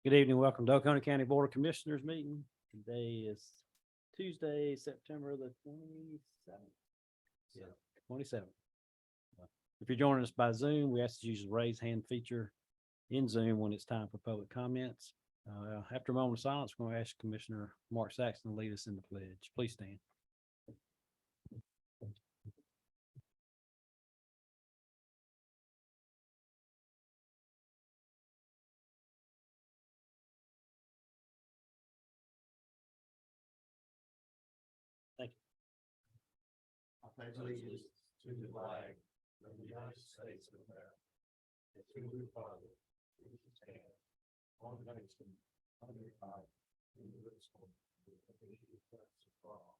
Good evening. Welcome to Oconee County Board of Commissioners meeting. Today is Tuesday, September the 27th. Yeah, 27th. If you're joining us by Zoom, we ask you to use the raise hand feature in Zoom when it's time for public comments. After a moment of silence, we're going to ask Commissioner Mark Saxton to lead us in the pledge. Please stand. Thank you. I pledge allegiance to the flag of the United States of America and to the republic which stands one nation under God, indivisible, with liberty and justice for all.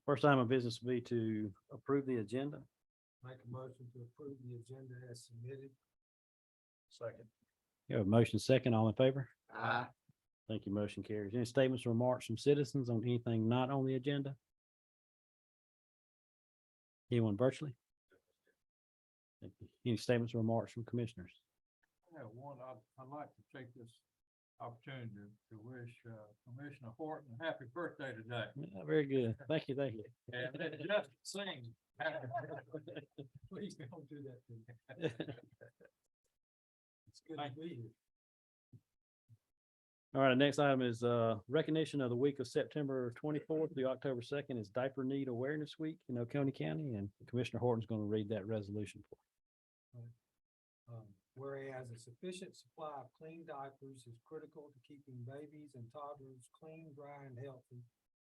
First item of business will be to approve the agenda. Make a motion to approve the agenda as submitted. Second. You have a motion second. All in favor? Aye. Thank you. Motion carries. Any statements or remarks from citizens on anything not on the agenda? Anyone virtually? Thank you. Any statements or remarks from commissioners? I have one. I'd like to take this opportunity to wish Commissioner Horton a happy birthday today. Yeah, very good. Thank you. Thank you. And let Justin sing. Happy birthday. Please don't do that to me. It's good to be here. All right, the next item is recognition of the week of September 24th through October 2nd is Diaper Need Awareness Week in Oconee County, and Commissioner Horton's going to read that resolution for us. Whereas a sufficient supply of clean diapers is critical to keeping babies and toddlers clean, dry, and healthy,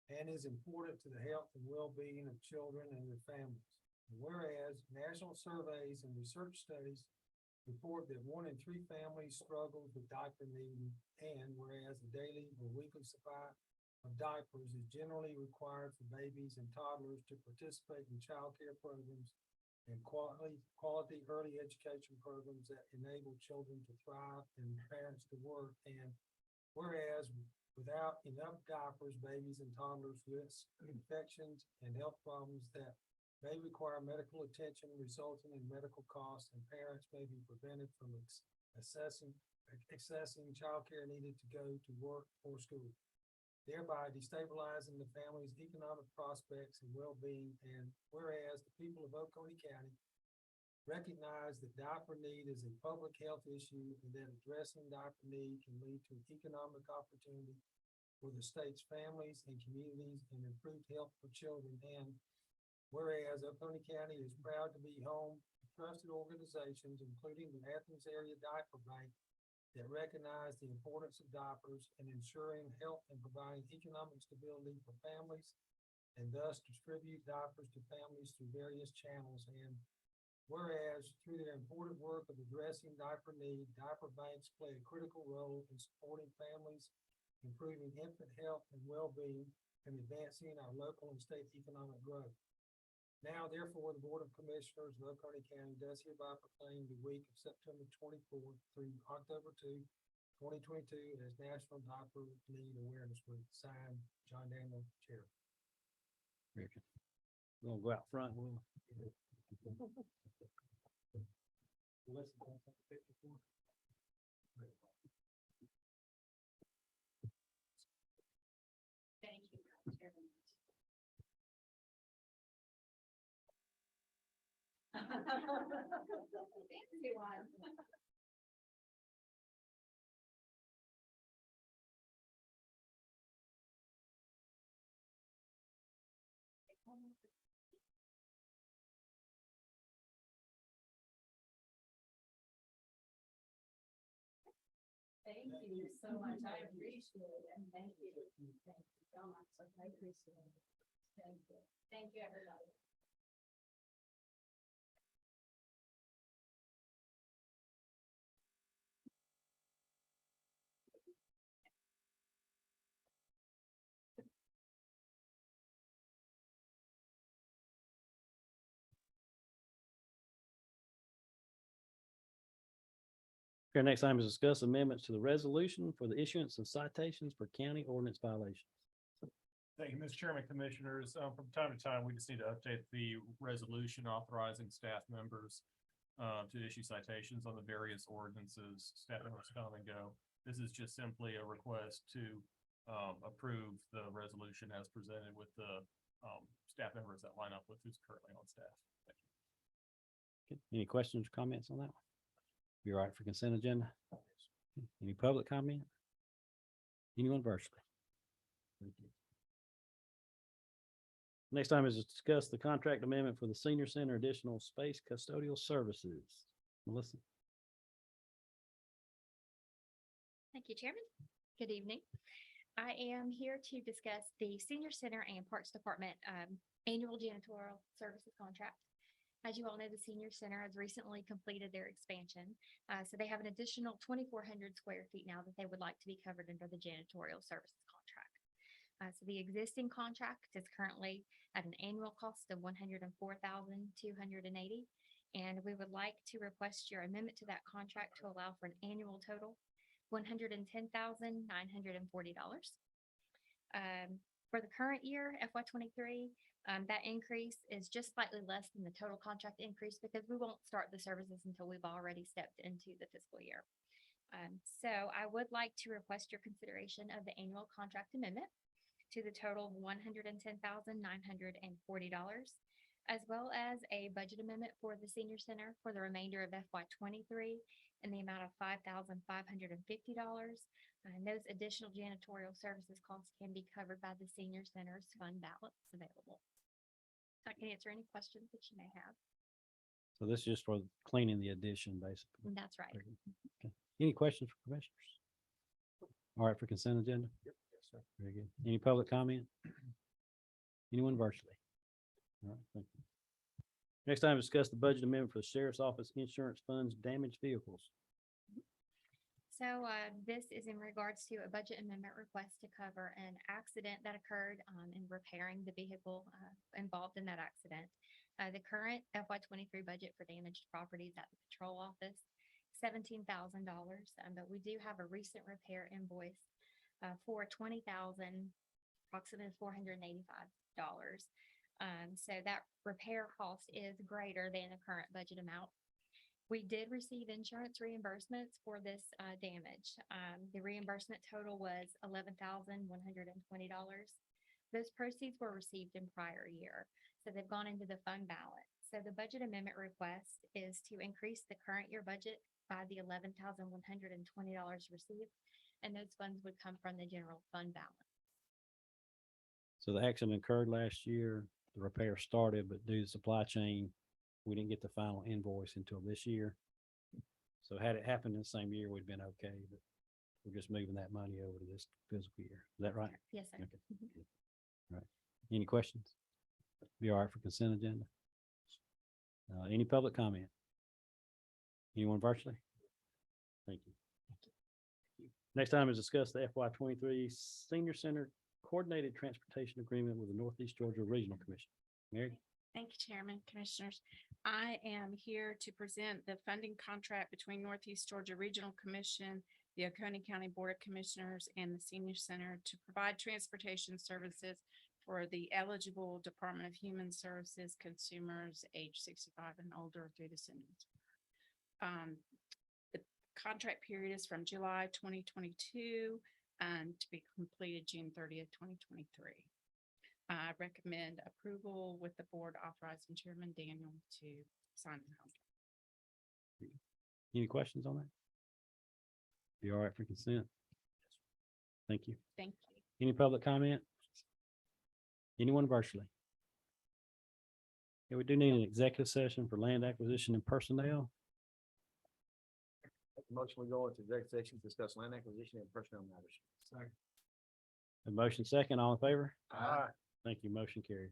and is important to the health and well-being of children and their families. And whereas national surveys and research studies report that 1 in 3 families struggle with diaper need, and whereas a daily or weekly supply of diapers is generally required for babies and toddlers to participate in child care programs and quality early education programs that enable children to thrive and parents to work. And whereas without enough diapers, babies and toddlers risk infections and health problems that may require medical attention, resulting in medical costs, and parents may be prevented from accessing childcare needed to go to work or school, thereby destabilizing the family's economic prospects and well-being. And whereas the people of Oconee County recognize that diaper need is a public health issue and that addressing diaper need can lead to economic opportunity for the state's families and communities and improved health for children. And whereas Oconee County is proud to be home to trusted organizations, including the Athens Area Diaper Bank, that recognize the importance of diapers in ensuring health and providing economic stability for families, and thus distribute diapers to families through various channels. And whereas through their important work of addressing diaper need, diaper banks play a critical role in supporting families, improving infant health and well-being, and advancing our local and state economic growth. Now, therefore, the Board of Commissioners of Oconee County does hereby proclaim the week of September 24th through October 2, 2022 as National Diaper Need Awareness Week. Signed, John Daniel, Chair. Very good. We'll go out front. We'll Thank you, Chairman. Fancy one. Thank you so much. I appreciate it. And thank you. Thank you so much. I appreciate it. Thank you. Thank you, everybody. Our next item is discuss amendments to the resolution for the issuance of citations for county ordinance violations. Thank you, Mr. Chairman, Commissioners. From time to time, we just need to update the resolution authorizing staff members to issue citations on the various ordinances. Staff members come and go. This is just simply a request to approve the resolution as presented with the staff members that line up with who's currently on staff. Thank you. Okay, any questions or comments on that one? You all right for consent agenda? Any public comment? Anyone virtually? Next time is to discuss the contract amendment for the senior center additional space custodial services. Melissa? Thank you, Chairman. Good evening. I am here to discuss the Senior Center and Parks Department annual janitorial services contract. As you all know, the Senior Center has recently completed their expansion. So they have an additional 2,400 square feet now that they would like to be covered under the janitorial services contract. So the existing contract is currently at an annual cost of $104,280. And we would like to request your amendment to that contract to allow for an annual total $110,940. For the current year, FY23, that increase is just slightly less than the total contract increase because we won't start the services until we've already stepped into the fiscal year. So I would like to request your consideration of the annual contract amendment to the total of $110,940, as well as a budget amendment for the senior center for the remainder of FY23 in the amount of $5,550. And those additional janitorial services costs can be covered by the senior center's fund balance available. I can answer any questions that you may have. So this is just for cleaning the addition, basically. And that's right. Okay. Any questions for commissioners? All right for consent agenda? Yes, sir. Very good. Any public comment? Anyone virtually? All right, thank you. Next time, discuss the budget amendment for the sheriff's office insurance funds damaged vehicles. So this is in regards to a budget amendment request to cover an accident that occurred in repairing the vehicle involved in that accident. The current FY23 budget for damaged properties at the patrol office, $17,000, but we do have a recent repair invoice for $20,000, approximately $485. So that repair cost is greater than the current budget amount. We did receive insurance reimbursements for this damage. The reimbursement total was $11,120. Those proceeds were received in prior year, so they've gone into the fund balance. So the budget amendment request is to increase the current year budget by the $11,120 received, and those funds would come from the general fund balance. So the accident occurred last year, the repair started, but due to supply chain, we didn't get the final invoice until this year. So had it happened in the same year, we'd been okay, but we're just moving that money over to this fiscal year. Is that right? Yes, sir. Okay. All right. Any questions? Be all right for consent agenda? Any public comment? Anyone virtually? Thank you. Next time is discuss the FY23 Senior Center Coordinated Transportation Agreement with the Northeast Georgia Regional Commission. Mary? Thank you, Chairman, Commissioners. I am here to present the funding contract between Northeast Georgia Regional Commission, the Oconee County Board of Commissioners, and the Senior Center to provide transportation services for the eligible Department of Human Services consumers age 65 and older through the sentence. The contract period is from July 2022 and to be completed June 30th, 2023. I recommend approval with the board authorizing Chairman Daniel to sign the contract. Any questions on that? Be all right for consent? Thank you. Thank you. Any public comment? Anyone virtually? Yeah, we do need an executive session for land acquisition and personnel. Motion, we go into executive session, to discuss land acquisition and personnel matters. Second. A motion second, all in favor? Aye. Thank you. Motion carried.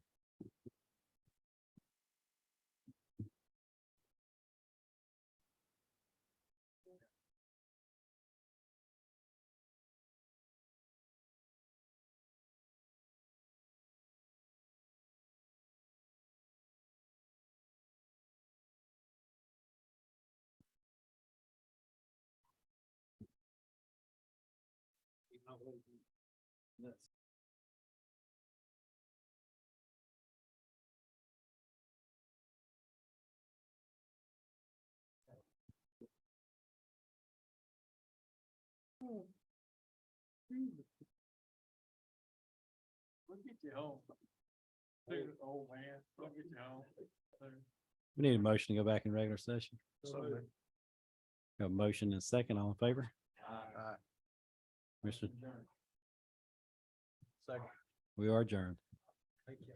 We'll get you home. Dude, old man, we'll get you home. We need a motion to go back in regular session. So moved. Got a motion and a second, all in favor? Aye. Mr. Second. We are adjourned. Thank you.